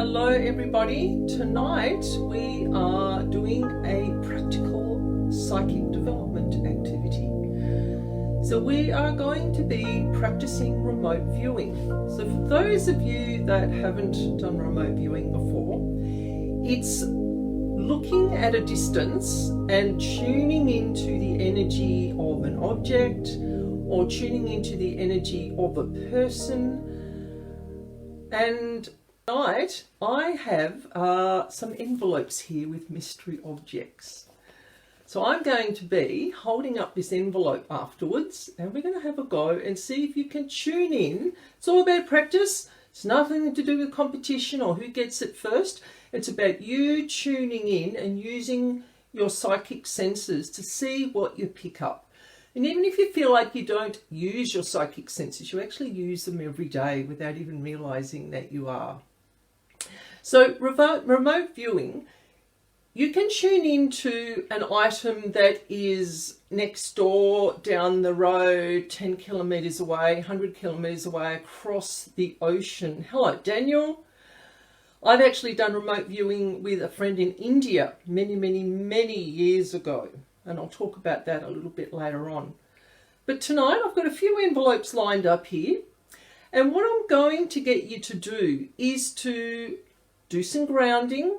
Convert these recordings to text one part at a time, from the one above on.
Hello everybody. Tonight we are doing a practical psychic development activity. So we are going to be practicing remote viewing. So for those of you that haven't done remote viewing before, it's looking at a distance and tuning into the energy of an object or tuning into the energy of a person. And tonight I have some envelopes here with mystery objects. So I'm going to be holding up this envelope afterwards and we're going to have a go and see if you can tune in. It's all about practice. It's nothing to do with competition or who gets it first. It's about you tuning in and using your psychic senses to see what you pick up. And even if you feel like you don't use your psychic senses, you actually use them every day without even realizing that you are. So remote viewing, you can tune into an item that is next door, down the road, 10 kilometers away, 100 kilometers away, across the ocean. Hello, Daniel. I've actually done remote viewing with a friend in India many years ago. And I'll talk about that a little bit later on. But tonight I've got a few envelopes lined up here. And what I'm going to get you to do is to do some grounding,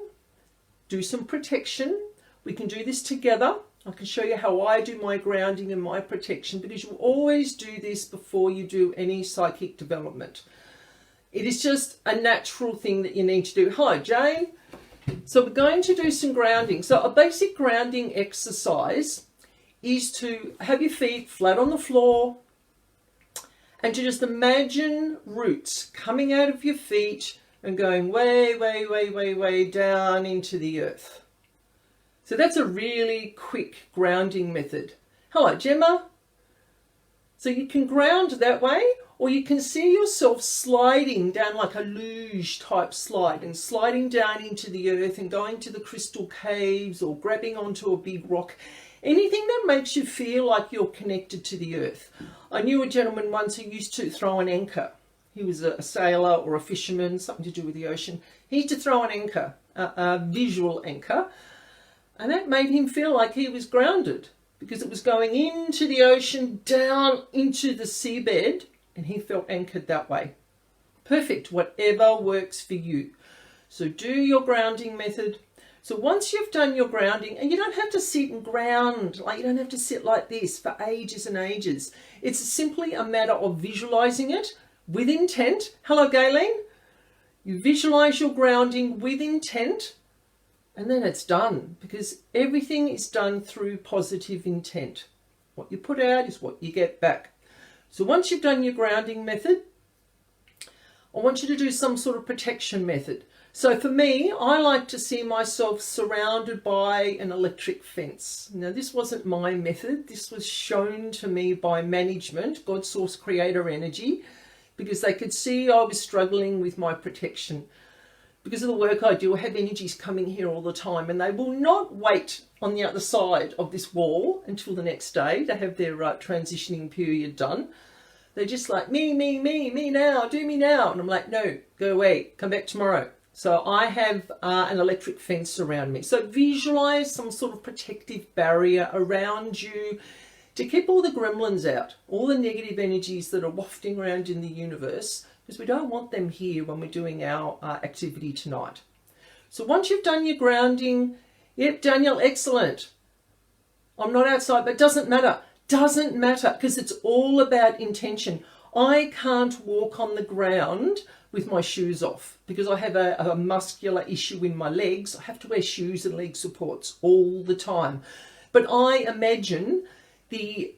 do some protection. We can do this together. I can show you how I do my grounding and my protection, because you always do this before you do any psychic development. It is just a natural thing that you need to do. Hello, Jane. So we're going to do some grounding. So a basic grounding exercise is to have your feet flat on the floor and to just imagine roots coming out of your feet and going way down into the earth. So that's a really quick grounding method. Hello, Gemma. So you can ground that way, or you can see yourself sliding down like a luge type slide and sliding down into the earth and going to the crystal caves or grabbing onto a big rock. Anything that makes you feel like you're connected to the earth. I knew a gentleman once who used to throw an anchor. He was a sailor or a fisherman, something to do with the ocean. He used to throw an anchor, a visual anchor, and that made him feel like he was grounded because it was going into the ocean, down into the seabed, and he felt anchored that way. Perfect, whatever works for you. So do your grounding method. So once you've done your grounding, and you don't have to sit and ground, like you don't have to sit like this for ages and ages. It's simply a matter of visualizing it with intent. Hello, Gayleen. You visualize your grounding with intent, and then it's done, because everything is done through positive intent. What you put out is what you get back. So once you've done your grounding method, I want you to do some sort of protection method. So for me, I like to see myself surrounded by an electric fence. Now, this wasn't my method. This was shown to me by management, God Source Creator Energy, because they could see I was struggling with my protection. Because of the work I do, I have energies coming here all the time, and they will not wait on the other side of this wall until the next day to have their transitioning period done. They're just like, me now, do me now. And I'm like, no, go away, come back tomorrow. So I have an electric fence around me. So visualize some sort of protective barrier around you to keep all the gremlins out, all the negative energies that are wafting around in the universe, because we don't want them here when we're doing our activity tonight. So once you've done your grounding, yep, Daniel, excellent. I'm not outside, but doesn't matter. Doesn't matter, because it's all about intention. I can't walk on the ground with my shoes off because I have a muscular issue in my legs. I have to wear shoes and leg supports all the time. But I imagine the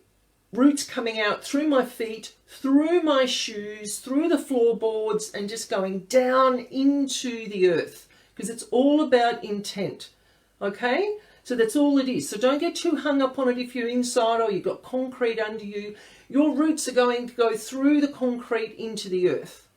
roots coming out through my feet, through my shoes, through the floorboards, and just going down into the earth, because it's all about intent. Okay? So that's all it is. So don't get too hung up on it if you're inside or you've got concrete under you. Your roots are going to go through the concrete into the earth.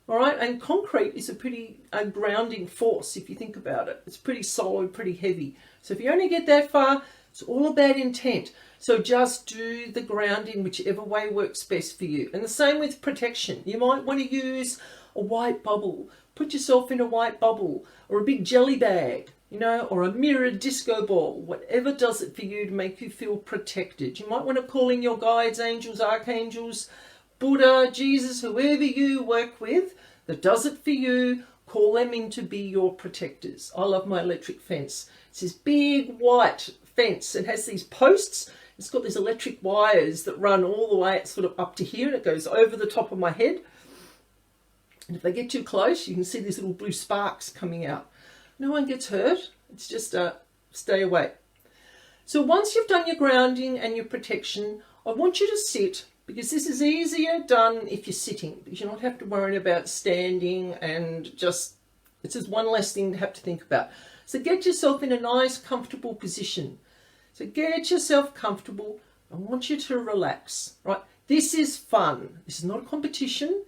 All right? And concrete is a pretty grounding force if you think about it. It's pretty solid, pretty heavy. So if you only get that far, it's all about intent. So just do the grounding whichever way works best for you. And the same with protection. You might want to use a white bubble Put yourself in a white bubble or a big jelly bag, you know, or a mirrored disco ball, whatever does it for you to make you feel protected. You might want to call in your guides, angels, archangels, Buddha, Jesus, whoever you work with that does it for you. Call them in to be your protectors. I love my electric fence. It's this big white fence. It has these posts. It's got these electric wires that run all the way sort of up to here, and it goes over the top of my head. And if they get too close, you can see these little blue sparks coming out. No one gets hurt. It's just stay away. So once you've done your grounding and your protection, I want you to sit, because this is easier done if you're sitting, because you don't have to worry about standing, and just, it's just one less thing to have to think about. So get yourself in a nice, comfortable position. So get yourself comfortable. I want you to relax, right? This is fun. This is not a competition.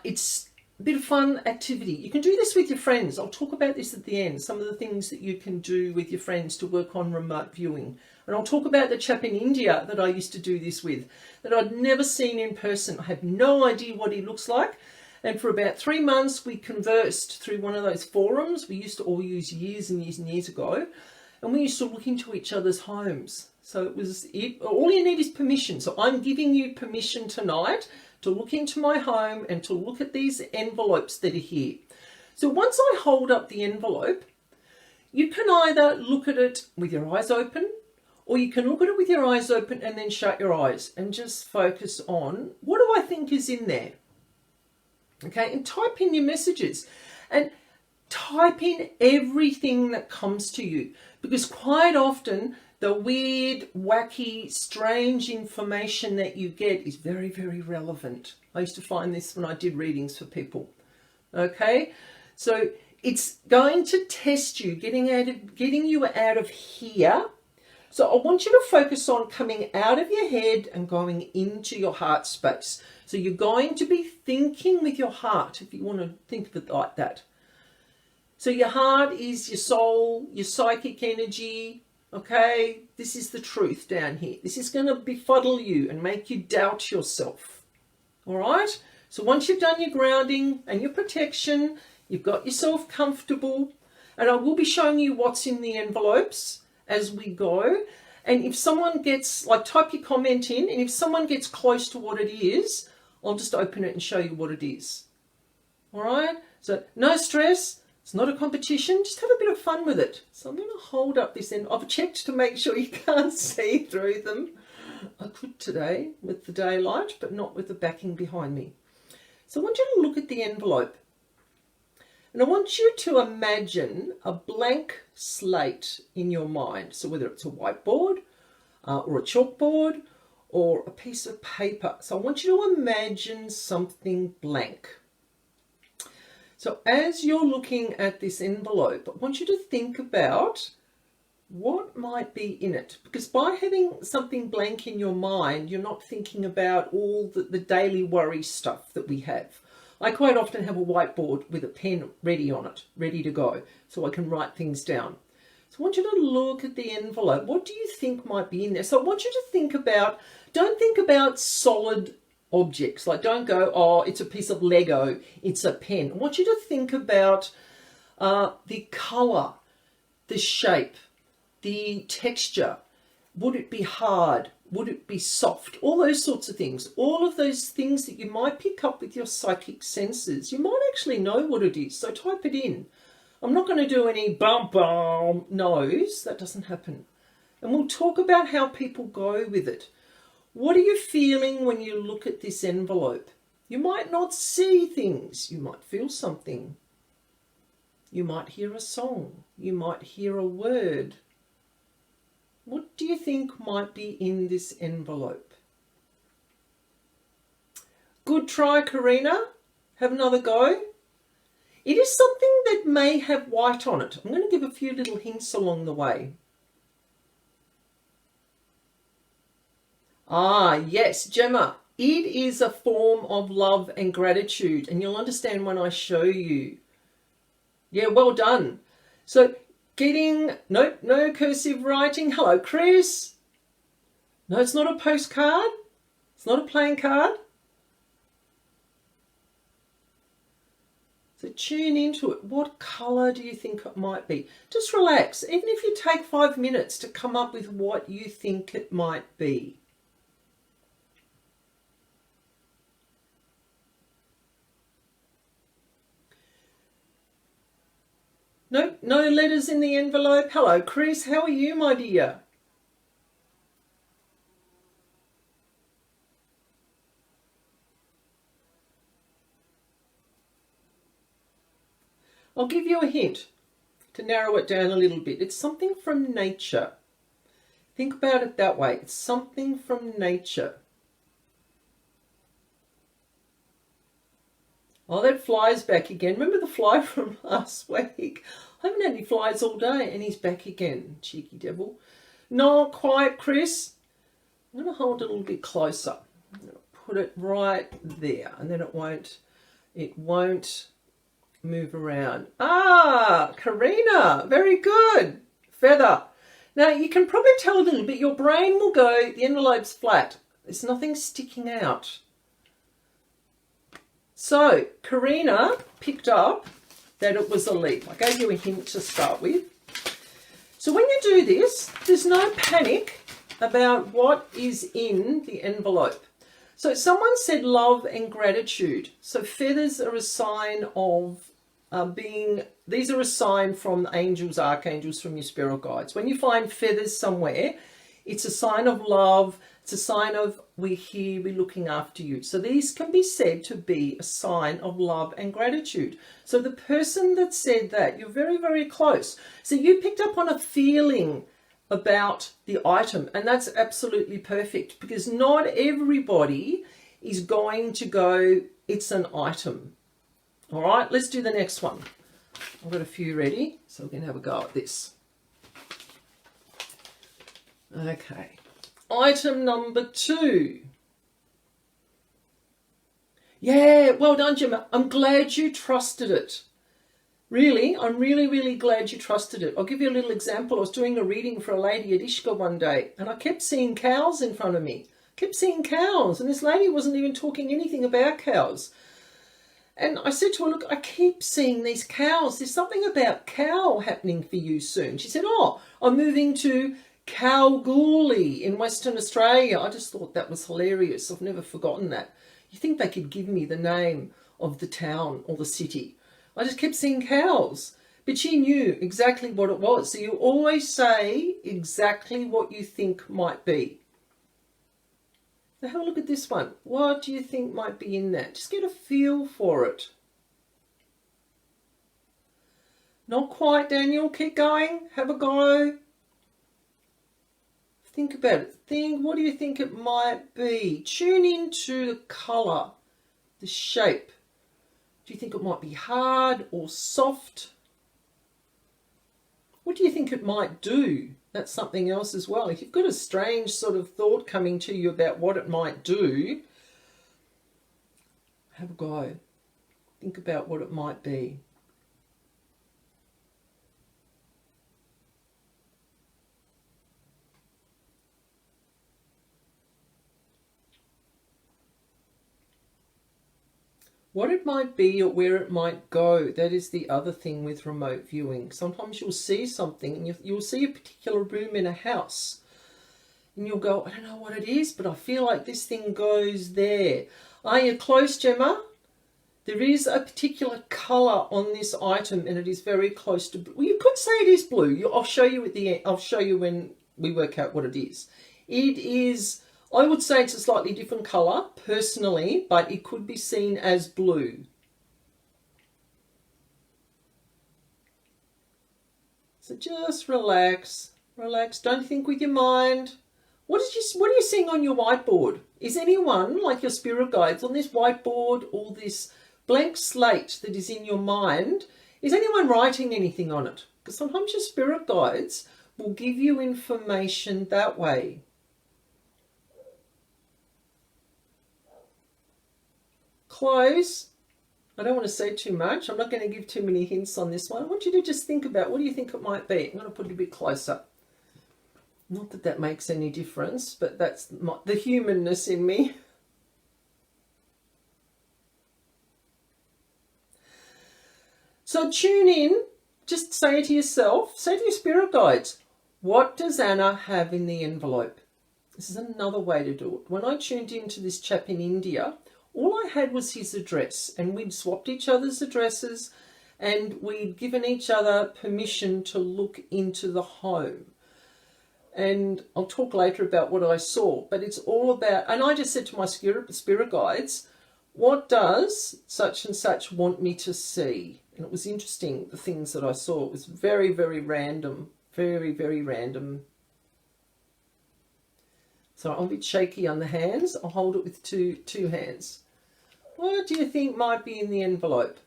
It's a bit of fun activity. You can do this with your friends. I'll talk about this at the end, some of the things that you can do with your friends to work on remote viewing. And I'll talk about the chap in India that I used to do this with, that I'd never seen in person. I have no idea what he looks like. And for about 3 months, we conversed through one of those forums we used to all use years and years and years ago. And we used to look into each other's homes. So it was, all you need is permission. So I'm giving you permission tonight to look into my home and to look at these envelopes that are here. So once I hold up the envelope, you can either look at it with your eyes open, or you can look at it with your eyes open and then shut your eyes and just focus on, what do I think is in there? Okay, and type in your messages and type in everything that comes to you, because quite often the weird, wacky, strange information that you get is very, very relevant. I used to find this when I did readings for people. Okay, so it's going to test you, getting you out of here. So I want you to focus on coming out of your head and going into your heart space. So you're going to be thinking with your heart, if you want to think of it like that. So your heart is your soul, your psychic energy. Okay, this is the truth down here. This is going to befuddle you and make you doubt yourself. All right? So once you've done your grounding and your protection, you've got yourself comfortable, and I will be showing you what's in the envelopes as we go. And if someone gets, like, type your comment in, and if someone gets close to what it is, I'll just open it and show you what it is. All right? So no stress. It's not a competition, just have a bit of fun with it. So I'm going to hold up this end. I've checked to make sure you can't see through them. I could today with the daylight, but not with the backing behind me. So I want you to look at the envelope. And I want you to imagine a blank slate in your mind. So whether it's a whiteboard or a chalkboard or a piece of paper. So I want you to imagine something blank. So as you're looking at this envelope, I want you to think about what might be in it. Because by having something blank in your mind, you're not thinking about all the daily worry stuff that we have. I quite often have a whiteboard with a pen ready on it, ready to go, so I can write things down. So I want you to look at the envelope. What do you think might be in there? So I want you to think about, don't think about solid objects. Like, don't go, oh, it's a piece of Lego, it's a pen. I want you to think about the colour, the shape, the texture. Would it be hard? Would it be soft? All those sorts of things. All of those things that you might pick up with your psychic senses. You might actually know what it is, so type it in. I'm not going to do any bum no's. That doesn't happen. And we'll talk about how people go with it. What are you feeling when you look at this envelope? You might not see things. You might feel something. You might hear a song. You might hear a word. What do you think might be in this envelope? Good try, Karina. Have another go. It is something that may have white on it. I'm going to give a few little hints along the way. Ah, yes, Gemma. It is a form of love and gratitude, and you'll understand when I show you. Yeah, well done. So getting, no cursive writing. Hello, Chris. No, it's not a postcard. It's not a playing card. So tune into it. What colour do you think it might be? Just relax. Even if you take 5 minutes to come up with what you think it might be. No letters in the envelope. Hello, Chris. How are you, my dear? I'll give you a hint to narrow it down a little bit. It's something from nature. Think about it that way. It's something from nature. Oh, that fly's back again. Remember the fly from last week? I haven't had any flies all day, and he's back again. Cheeky devil. Not quite, Chris. I'm going to hold it a little bit closer. I'm going to put it right there, and then it won't move around. Ah, Karina. Very good. Feather. Now, you can probably tell a little bit. Your brain will go, the envelope's flat. There's nothing sticking out. So, Karina picked up that it was a leaf. I gave you a hint to start with. So when you do this, there's no panic about what is in the envelope. So someone said love and gratitude. So feathers are a sign of these are a sign from angels, archangels, from your spirit guides. When you find feathers somewhere, it's a sign of love. It's a sign of we're here, we're looking after you. So these can be said to be a sign of love and gratitude. So the person that said that, you're very, very close. So you picked up on a feeling about the item, and that's absolutely perfect, because not everybody is going to go, it's an item. All right, let's do the next one. I've got a few ready, so we're going to have a go at this. Okay. Item number 2. Yeah, well done, Gemma. I'm glad you trusted it. Really, I'm really, really glad you trusted it. I'll give you a little example. I was doing a reading for a lady at Ishka one day, and I kept seeing cows in front of me. Kept seeing cows, and this lady wasn't even talking anything about cows. And I said to her, look, I keep seeing these cows. There's something about cow happening for you soon. She said, oh, I'm moving to Kalgoorlie in Western Australia. I just thought that was hilarious. I've never forgotten that. You think they could give me the name of the town or the city? I just kept seeing cows. But she knew exactly what it was. So you always say exactly what you think might be. Now have a look at this one. What do you think might be in that? Just get a feel for it. Not quite, Daniel. Keep going. Have a go. Think about it. Think, what do you think it might be? Tune into the colour, the shape. Do you think it might be hard or soft? What do you think it might do? That's something else as well. If you've got a strange sort of thought coming to you about what it might do, have a go. Think about what it might be. What it might be or where it might go, that is the other thing with remote viewing. Sometimes you'll see something and you'll see a particular room in a house and you'll go, I don't know what it is, but I feel like this thing goes there. Are you close, Gemma? There is a particular colour on this item and it is very close to blue. Well, you could say it is blue. I'll show you at the end. I'll show you when we work out what it is. It is... I would say it's a slightly different colour, personally, but it could be seen as blue. So just relax, relax. Don't think with your mind. What are you seeing on your whiteboard? Is anyone, like your spirit guides, on this whiteboard or this blank slate that is in your mind, is anyone writing anything on it? Because sometimes your spirit guides will give you information that way. Close. I don't want to say too much. I'm not going to give too many hints on this one. I want you to just think about, what do you think it might be? I'm going to put it a bit closer. Not that that makes any difference, but that's the humanness in me. So tune in, just say to yourself, say to your spirit guides, what does Anna have in the envelope? This is another way to do it. When I tuned into this chap in India, all I had was his address, and we'd swapped each other's addresses, and we'd given each other permission to look into the home. And I'll talk later about what I saw, but it's all about, and I just said to my spirit guides, what does such and such want me to see? And it was interesting, the things that I saw. It was very, very random, very, very random. So I'm a bit shaky on the hands. I'll hold it with two hands. What do you think might be in the envelope?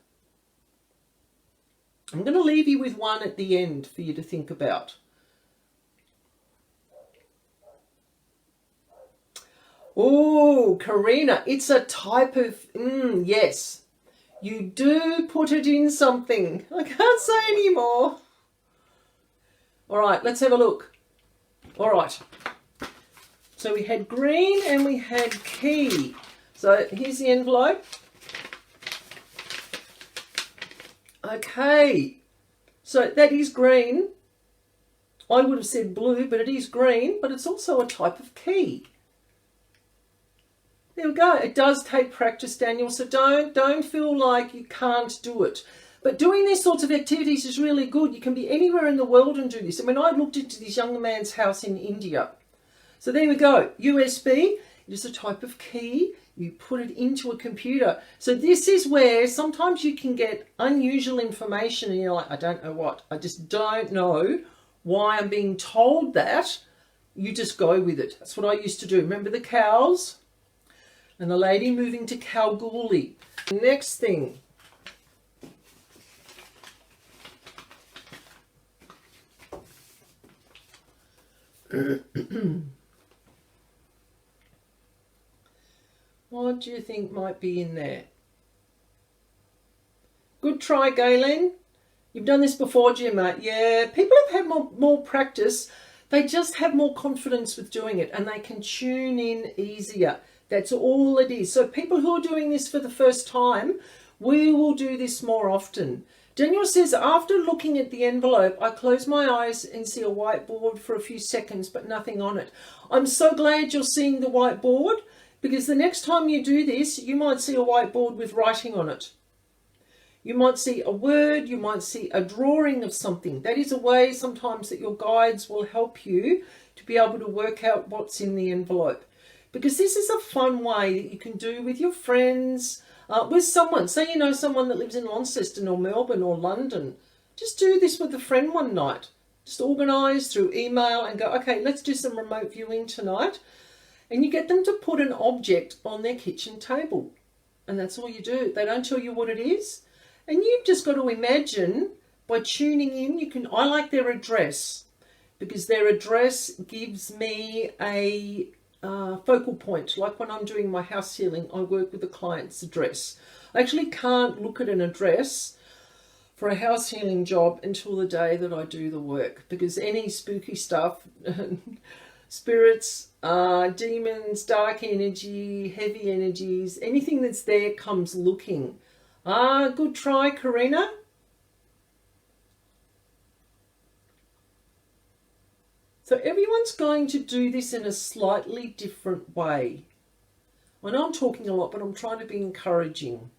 I'm going to leave you with one at the end for you to think about. Oh, Karina, it's a type of, yes, you do put it in something. I can't say anymore. All right, let's have a look. All right. So we had green and we had key. So here's the envelope. Okay. So that is green. I would have said blue, but it is green, but it's also a type of key. There we go. It does take practice, Daniel, so don't feel like you can't do it. But doing these sorts of activities is really good. You can be anywhere in the world and do this. I mean, I looked into this young man's house in India. So there we go. USB, it is a type of key. You put it into a computer. So this is where sometimes you can get unusual information and you're like, I don't know what. I just don't know why I'm being told that. You just go with it. That's what I used to do. Remember the cows? And the lady moving to Kalgoorlie. Next thing. What do you think might be in there? Good try, Galen. You've done this before, Gemma. Yeah, people have had more practice. They just have more confidence with doing it and they can tune in easier. That's all it is. So people who are doing this for the first time, we will do this more often. Daniel says, after looking at the envelope, I close my eyes and see a whiteboard for a few seconds, but nothing on it. I'm so glad you're seeing the whiteboard, because the next time you do this, you might see a whiteboard with writing on it. You might see a word, you might see a drawing of something. That is a way sometimes that your guides will help you to be able to work out what's in the envelope. Because this is a fun way that you can do with your friends, with someone. Say you know someone that lives in Launceston or Melbourne or London. Just do this with a friend one night. Just organise through email and go, okay, let's do some remote viewing tonight. And you get them to put an object on their kitchen table. And that's all you do. They don't tell you what it is. And you've just got to imagine, by tuning in, I like their address, because their address gives me a focal point. Like when I'm doing my house healing, I work with the client's address. I actually can't look at an address for a house healing job until the day that I do the work, because any spooky stuff, spirits, demons, dark energy, heavy energies, anything that's there comes looking. Good try, Karina. So everyone's going to do this in a slightly different way. I know I'm talking a lot, but I'm trying to be encouraging.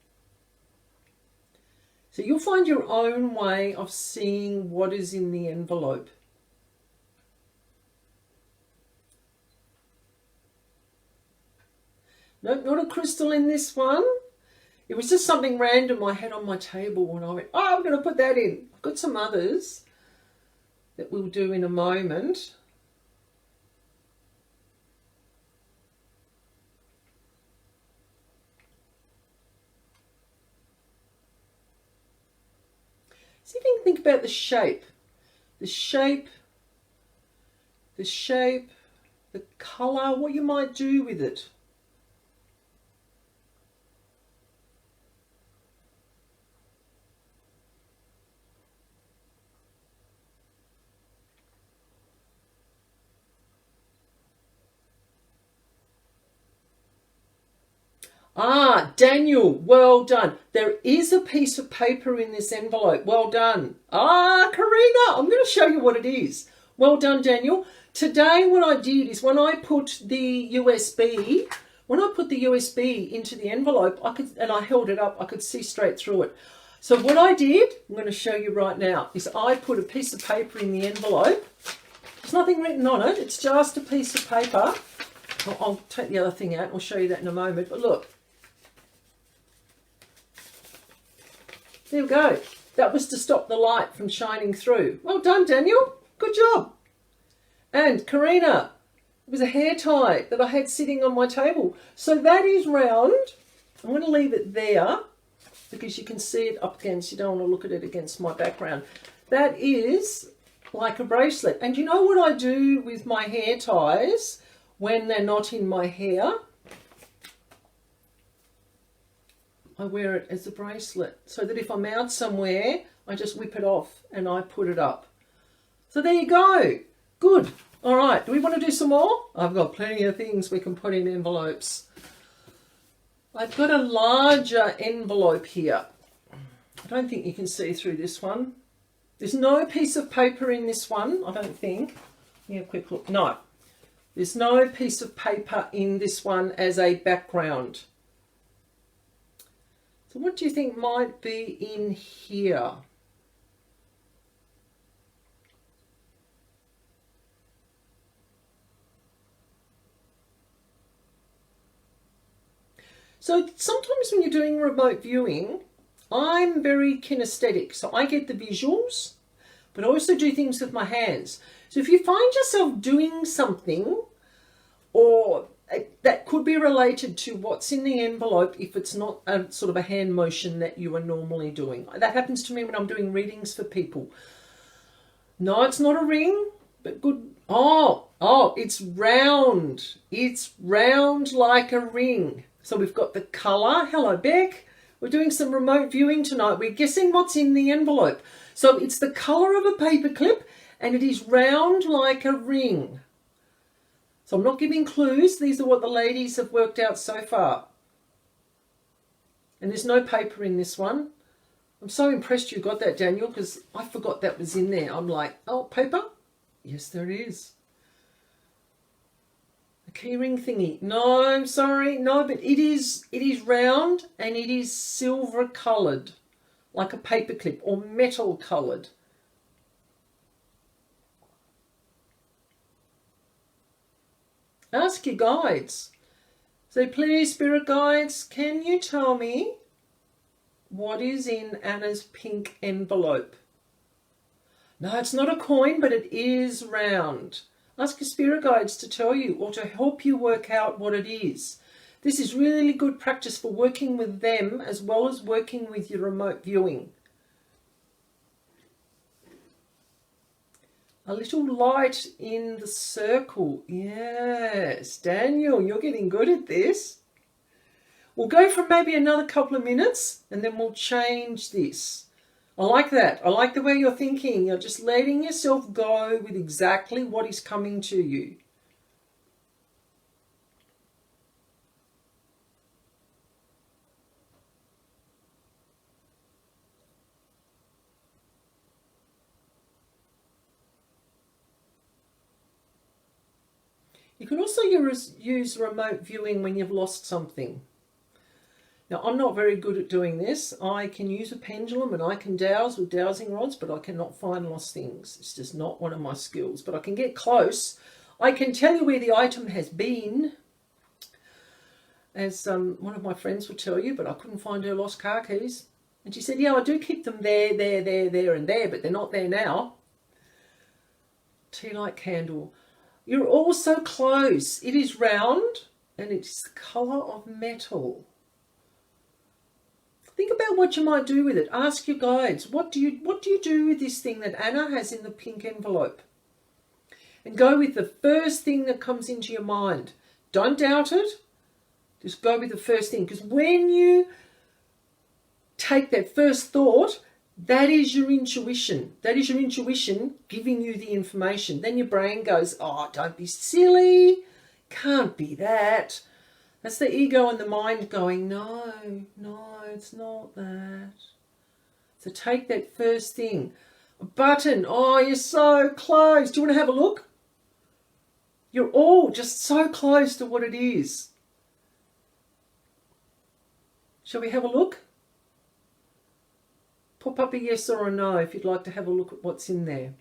So you'll find your own way of seeing what is in the envelope. Nope, not a crystal in this one. It was just something random I had on my table when I went, oh, I'm going to put that in. I've got some others that we'll do in a moment. See if you can think about the shape, the colour, what you might do with it. Ah, Daniel, well done. There is a piece of paper in this envelope. Well done. Ah, Karina, I'm going to show you what it is. Well done, Daniel. Today what I did is when I put the USB into the envelope, I held it up, I could see straight through it. So what I did, I'm going to show you right now, is I put a piece of paper in the envelope. There's nothing written on it. It's just a piece of paper. I'll take the other thing out. I'll show you that in a moment. But look. There we go. That was to stop the light from shining through. Well done, Daniel. Good job. And Karina, it was a hair tie that I had sitting on my table. So that is round. I'm going to leave it there because you can see it up against, you don't want to look at it against my background. That is like a bracelet. And you know what I do with my hair ties when they're not in my hair? I wear it as a bracelet so that if I'm out somewhere, I just whip it off and I put it up. So there you go. Good. All right. Do we want to do some more? I've got plenty of things we can put in envelopes. I've got a larger envelope here. I don't think you can see through this one. There's no piece of paper in this one, I don't think. Yeah, quick look. No. There's no piece of paper in this one as a background. So what do you think might be in here? So sometimes when you're doing remote viewing, I'm very kinesthetic. So I get the visuals, but I also do things with my hands. So if you find yourself doing something or that could be related to what's in the envelope if it's not a sort of a hand motion that you are normally doing. That happens to me when I'm doing readings for people. No, it's not a ring, but good. Oh, it's round. It's round like a ring. So we've got the colour. Hello, Beck. We're doing some remote viewing tonight. We're guessing what's in the envelope. So it's the colour of a paperclip and it is round like a ring. So I'm not giving clues. These are what the ladies have worked out so far. And there's no paper in this one. I'm so impressed you got that, Daniel, because I forgot that was in there. I'm like, oh, paper? Yes, there is. A keyring thingy. No, I'm sorry. No, but it is round and it is silver coloured, like a paperclip, or metal coloured. Ask your guides. So please, spirit guides, can you tell me what is in Anna's pink envelope? No, it's not a coin, but it is round. Ask your spirit guides to tell you or to help you work out what it is. This is really good practice for working with them as well as working with your remote viewing. A little light in the circle. Yes, Daniel, you're getting good at this. We'll go for maybe another couple of minutes and then we'll change this. I like that. I like the way you're thinking. You're just letting yourself go with exactly what is coming to you. You can also use remote viewing when you've lost something. Now, I'm not very good at doing this. I can use a pendulum and I can dowse with dowsing rods, but I cannot find lost things. It's just not one of my skills, but I can get close. I can tell you where the item has been, as one of my friends would tell you, but I couldn't find her lost car keys. And she said, yeah, I do keep them there, and there, but they're not there now. Tea light candle. You're all so close. It is round and it's the colour of metal. Think about what you might do with it. Ask your guides, what do you do with this thing that Anna has in the pink envelope? And go with the first thing that comes into your mind. Don't doubt it. Just go with the first thing. Because when you take that first thought, that is your intuition. That is your intuition giving you the information. Then your brain goes, oh, don't be silly. Can't be that. That's the ego and the mind going, no, no, it's not that. So take that first thing. A button. Oh, you're so close. Do you want to have a look? You're all just so close to what it is. Shall we have a look? Pop up a yes or a no if you'd like to have a look at what's in there.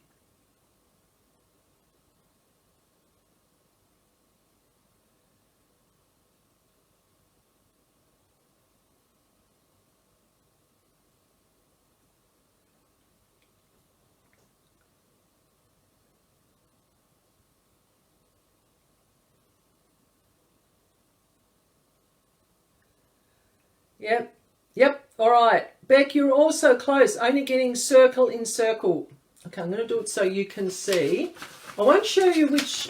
Yep, yep, all right. Beck, you're also close, only getting circle in circle. Okay, I'm going to do it so you can see. I won't show you which...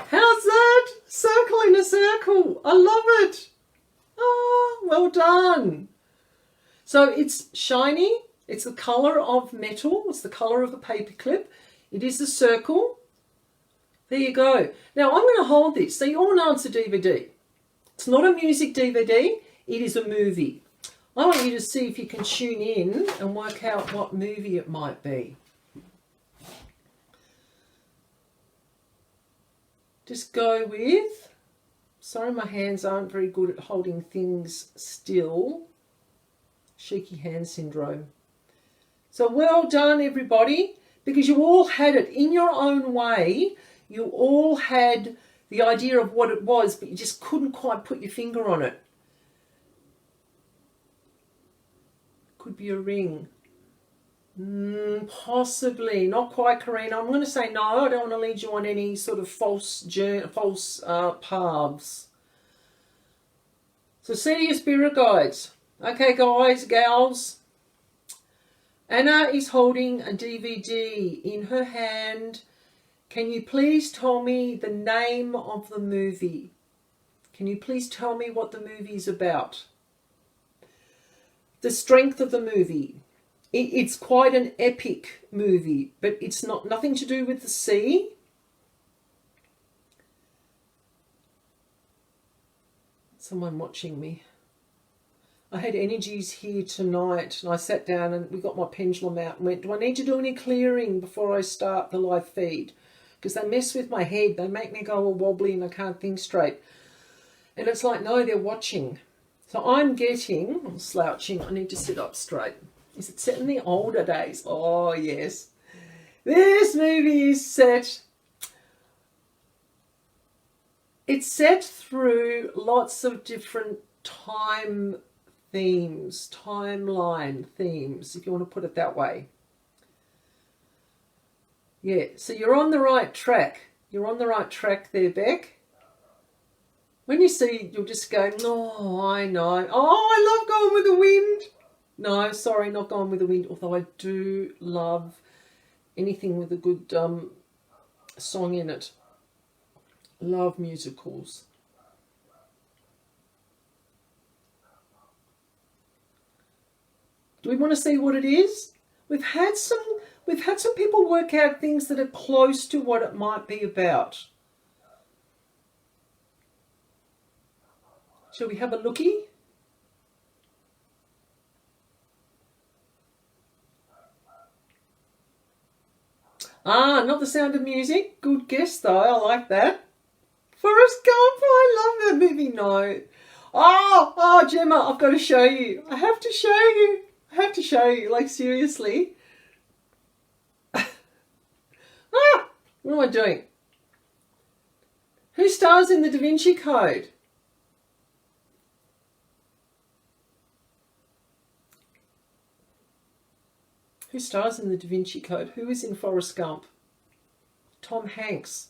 How's that? Circle in a circle. I love it. Oh, well done. So it's shiny. It's the colour of metal. It's the colour of the paperclip. It is a circle. There you go. Now I'm going to hold this. So you all know it's a DVD. It's not a music DVD. It is a movie. I want you to see if you can tune in and work out what movie it might be. Just go with... Sorry, my hands aren't very good at holding things still. Shaky hand syndrome. So well done, everybody, because you all had it in your own way. You all had the idea of what it was, but you just couldn't quite put your finger on it. Could be a ring. Possibly. Not quite, Karina. I'm going to say no. I don't want to lead you on any sort of false paths. So see your spirit guides. Okay, guys, gals. Anna is holding a DVD in her hand. Can you please tell me the name of the movie? Can you please tell me what the movie is about? The strength of the movie. It's quite an epic movie, but it's nothing to do with the sea. Someone watching me. I had energies here tonight and I sat down and we got my pendulum out and went, do I need to do any clearing before I start the live feed? Because they mess with my head. They make me go all wobbly and I can't think straight. And it's like, no, they're watching. So I'm slouching. I need to sit up straight. Is it set in the older days? Oh, yes. This movie is set. It's set through lots of different time themes, timeline themes, if you want to put it that way. Yeah, so you're on the right track. You're on the right track there, Beck. When you see, you'll just go, no, I know. Oh, I love Going with the Wind. No, sorry, not Gone with the Wind, although I do love anything with a good song in it. Love musicals. Do we want to see what it is? We've had some people work out things that are close to what it might be about. Shall we have a lookie? Ah, not The Sound of Music. Good guess though, I like that. Forrest Gump, I love that movie. No. Oh, Gemma, I've got to show you. I have to show you. I have to show you, like seriously. What am I doing? Who stars in the Da Vinci Code? Who stars in the Da Vinci Code? Who is in Forrest Gump? Tom Hanks.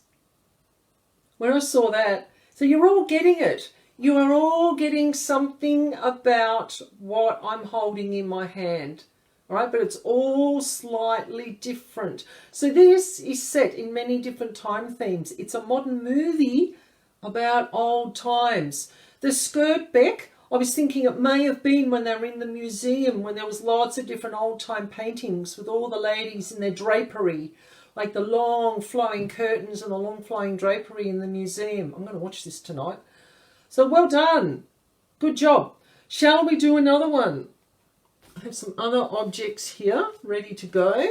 When I saw that, so you're all getting it. You are all getting something about what I'm holding in my hand. All right, but it's all slightly different. So this is set in many different time themes. It's a modern movie about old times. The skirt, Beck, I was thinking it may have been when they were in the museum, when there was lots of different old time paintings with all the ladies in their drapery like the long flowing curtains and the long flowing drapery in the museum. I'm going to watch this tonight. So well done. Good job. Shall we do another one? I have some other objects here ready to go.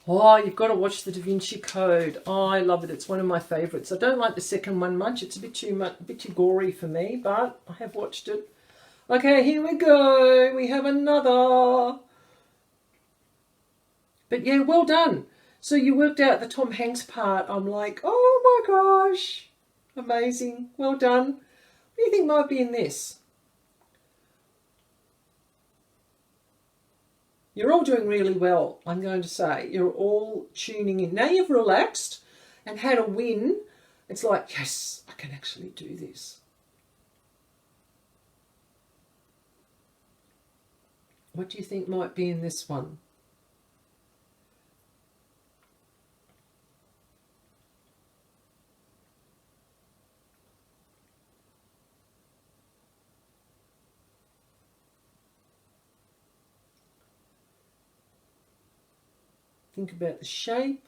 Oh, you've got to watch the Da Vinci Code. Oh, I love it. It's one of my favourites. I don't like the second one much. It's a bit too gory for me, but I have watched it. Okay, here we go. We have another. But yeah, well done. So you worked out the Tom Hanks part. I'm like, oh my gosh. Amazing. Well done. What do you think might be in this? You're all doing really well, I'm going to say. You're all tuning in. Now you've relaxed and had a win. It's like, yes, I can actually do this. What do you think might be in this one? Think about the shape,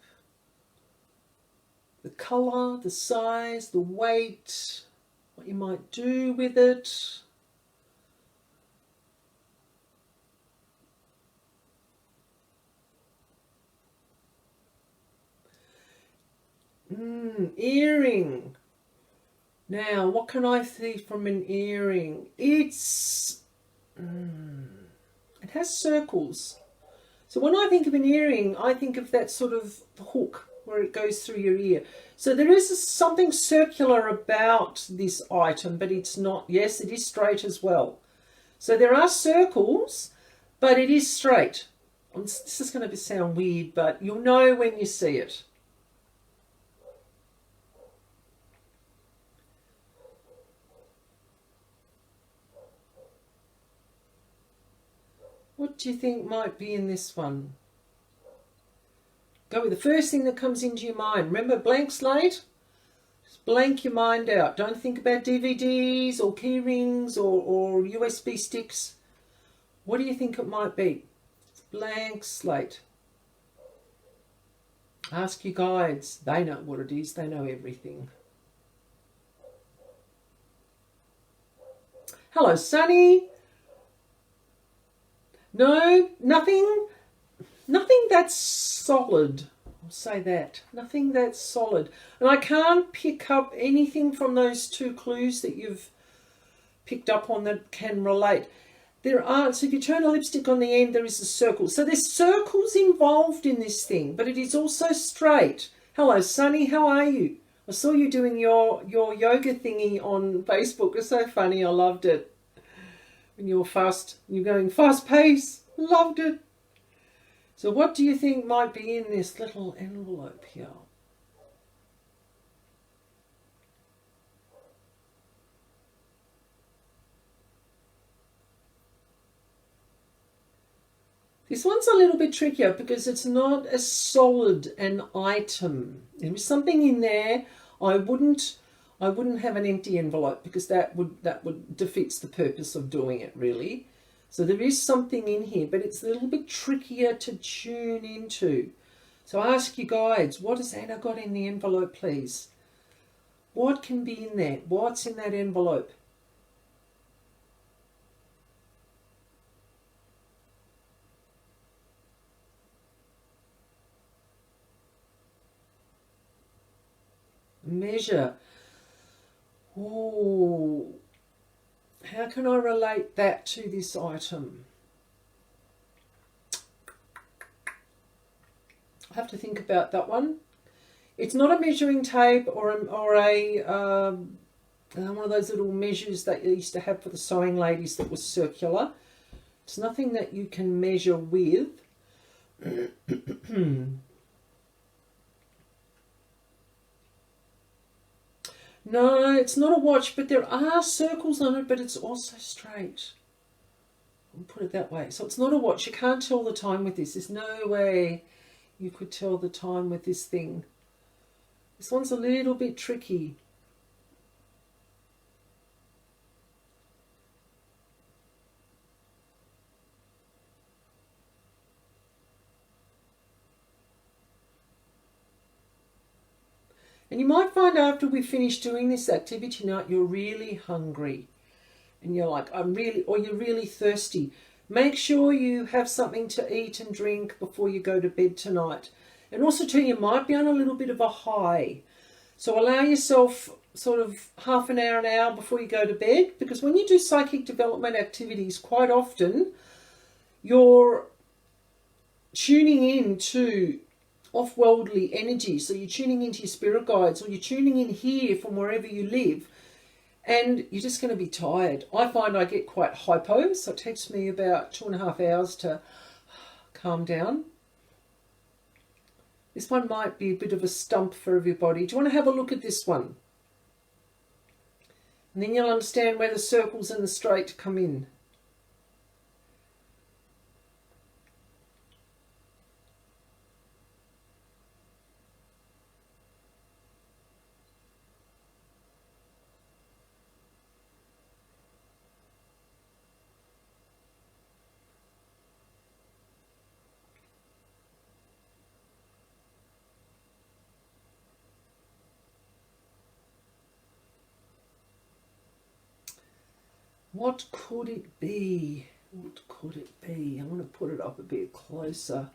the colour, the size, the weight, what you might do with it. Earring. Now, what can I see from an earring? It has circles. So when I think of an earring, I think of that sort of hook where it goes through your ear. So there is something circular about this item, but it's not. Yes, it is straight as well. So there are circles, but it is straight. This is going to sound weird, but you'll know when you see it. What do you think might be in this one? Go with the first thing that comes into your mind. Remember, blank slate? Just blank your mind out. Don't think about DVDs or key rings or USB sticks. What do you think it might be? It's blank slate. Ask your guides. They know what it is. They know everything. Hello, Sunny. No, nothing that's solid. I'll say that. Nothing that's solid. And I can't pick up anything from those two clues that you've picked up on that can relate. There are, so if you turn a lipstick on the end, there is a circle. So there's circles involved in this thing, but it is also straight. Hello, Sunny, how are you? I saw you doing your yoga thingy on Facebook. It's so funny. I loved it. When you're going fast pace. Loved it. So what do you think might be in this little envelope here? This one's a little bit trickier because it's not as solid an item. There was something in there. I wouldn't have an empty envelope because that would defeats the purpose of doing it, really. So there is something in here, but it's a little bit trickier to tune into. So ask your guides, what has Anna got in the envelope, please? What can be in there? What's in that envelope? Measure. Oh, how can I relate that to this item? I have to think about that one. It's not a measuring tape or one of those little measures that you used to have for the sewing ladies that was circular. It's nothing that you can measure with. No, it's not a watch, but there are circles on it, but it's also straight. I'll put it that way. So it's not a watch. You can't tell the time with this. There's no way you could tell the time with this thing. This one's a little bit tricky. And you might find after we finish doing this activity tonight, you're really hungry. And you're like, or you're really thirsty. Make sure you have something to eat and drink before you go to bed tonight. And also too, you might be on a little bit of a high. So allow yourself sort of half an hour before you go to bed. Because when you do psychic development activities, quite often you're tuning in to off-worldly energy. So you're tuning into your spirit guides, or you're tuning in here from wherever you live. And you're just going to be tired. I find I get quite hypo, so it takes me about 2.5 hours to calm down. This one might be a bit of a stump for everybody. Do you want to have a look at this one? And then you'll understand where the circles and the straight come in. What could it be? What could it be? I want to put it up a bit closer.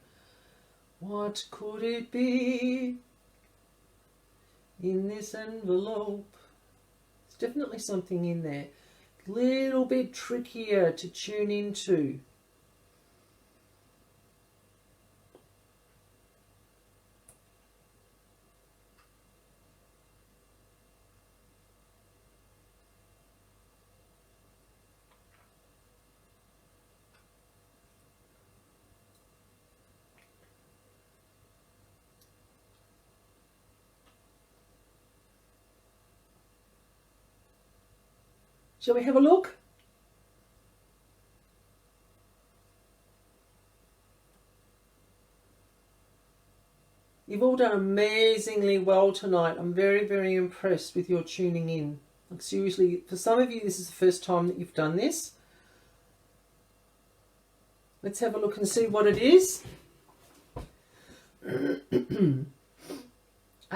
What could it be in this envelope? There's definitely something in there. A little bit trickier to tune into. Shall we have a look? You've all done amazingly well tonight. I'm very, very impressed with your tuning in. Like seriously, for some of you, this is the first time that you've done this. Let's have a look and see what it is.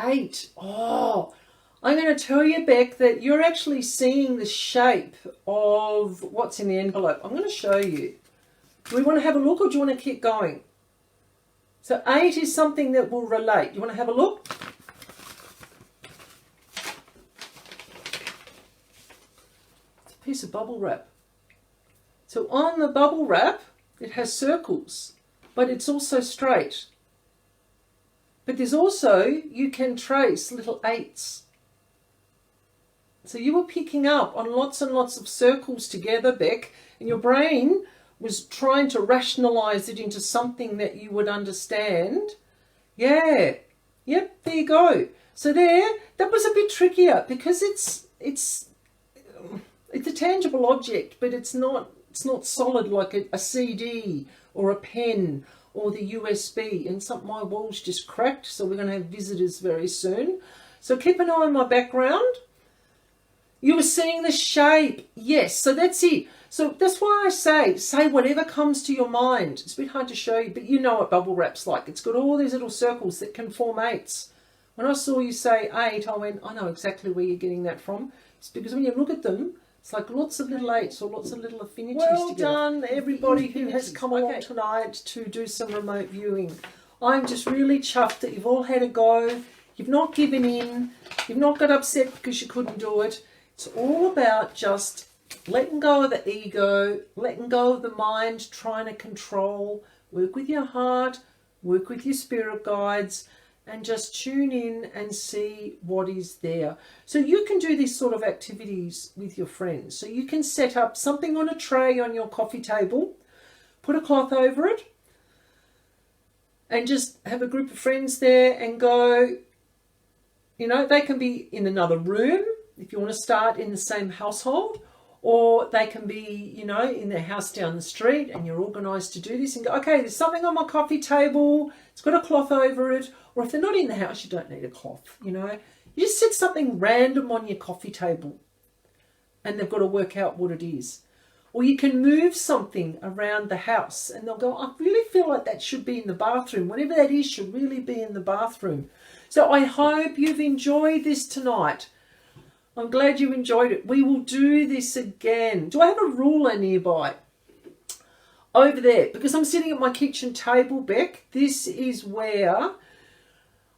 8. Oh, I'm going to tell you, Beck, that you're actually seeing the shape of what's in the envelope. I'm going to show you. Do we want to have a look, or do you want to keep going? So 8 is something that will relate. You want to have a look? It's a piece of bubble wrap. So on the bubble wrap, it has circles, but it's also straight. But there's also, you can trace little 8s. So you were picking up on lots and lots of circles together, Beck, and your brain was trying to rationalise it into something that you would understand. Yeah. Yep, there you go. So there, that was a bit trickier because it's a tangible object, but it's not solid like a CD or a pen or the USB. And my wall's just cracked, so we're going to have visitors very soon. So keep an eye on my background. You were seeing the shape. Yes, so that's it. So that's why I say whatever comes to your mind. It's a bit hard to show you, but you know what bubble wrap's like. It's got all these little circles that can form 8s. When I saw you say 8, I went, I know exactly where you're getting that from. It's because when you look at them, it's like lots of little 8s or lots of little affinities together. Well done, everybody who has come along tonight to do some remote viewing. I'm just really chuffed that you've all had a go. You've not given in. You've not got upset because you couldn't do it. It's all about just letting go of the ego, letting go of the mind, trying to control, work with your heart, work with your spirit guides, and just tune in and see what is there. So you can do these sort of activities with your friends. So you can set up something on a tray on your coffee table, put a cloth over it, and just have a group of friends there and go, you know, they can be in another room, if you want to start in the same household, or they can be, you know, in their house down the street and you're organised to do this and go, okay, there's something on my coffee table, it's got a cloth over it, or if they're not in the house, you don't need a cloth, you know. You just set something random on your coffee table and they've got to work out what it is. Or you can move something around the house and they'll go, I really feel like that should be in the bathroom. Whatever that is should really be in the bathroom. So I hope you've enjoyed this tonight. I'm glad you enjoyed it. We will do this again. Do I have a ruler nearby? Over there, because I'm sitting at my kitchen table, Beck. This is where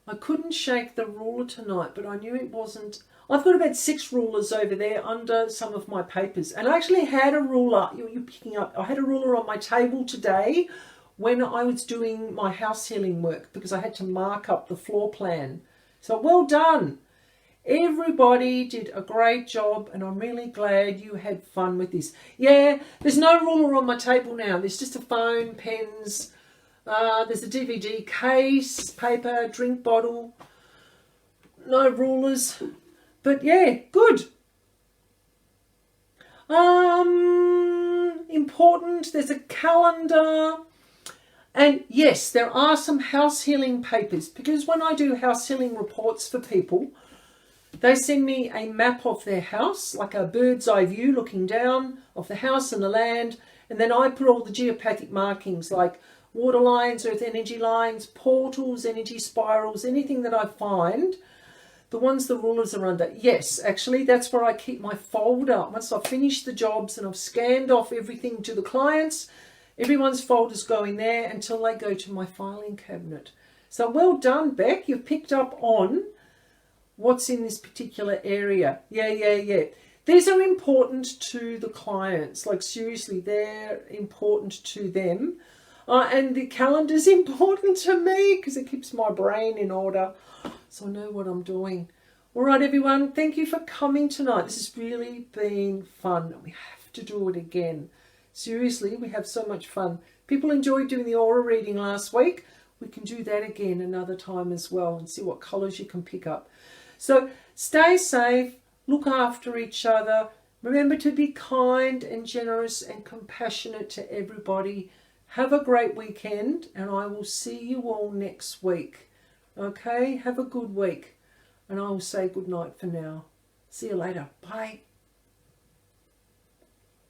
I couldn't shake the ruler tonight, but I knew it wasn't. I've got about 6 rulers over there under some of my papers. And I actually had a ruler, you're picking up, I had a ruler on my table today when I was doing my house healing work because I had to mark up the floor plan. So well done. Everybody did a great job and I'm really glad you had fun with this. Yeah, there's no ruler on my table now. There's just a phone, pens, there's a DVD case, paper, drink bottle, no rulers. But yeah, good. Important, there's a calendar. And yes, there are some house healing papers because when I do house healing reports for people, they send me a map of their house, like a bird's eye view looking down of the house and the land. And then I put all the geopathic markings like water lines, earth energy lines, portals, energy spirals, anything that I find. The ones the rulers are under. Yes, actually, that's where I keep my folder. Once I've finished the jobs and I've scanned off everything to the clients, everyone's folders go in there until they go to my filing cabinet. So well done, Beck. You've picked up on what's in this particular area. Yeah. These are important to the clients. Like seriously, they're important to them. And the calendar's important to me because it keeps my brain in order. So I know what I'm doing. All right, everyone. Thank you for coming tonight. This has really been fun. We have to do it again. Seriously, we have so much fun. People enjoyed doing the aura reading last week. We can do that again another time as well and see what colours you can pick up. So stay safe, look after each other. Remember to be kind and generous and compassionate to everybody. Have a great weekend and I will see you all next week. Okay, have a good week. And I will say good night for now. See you later. Bye.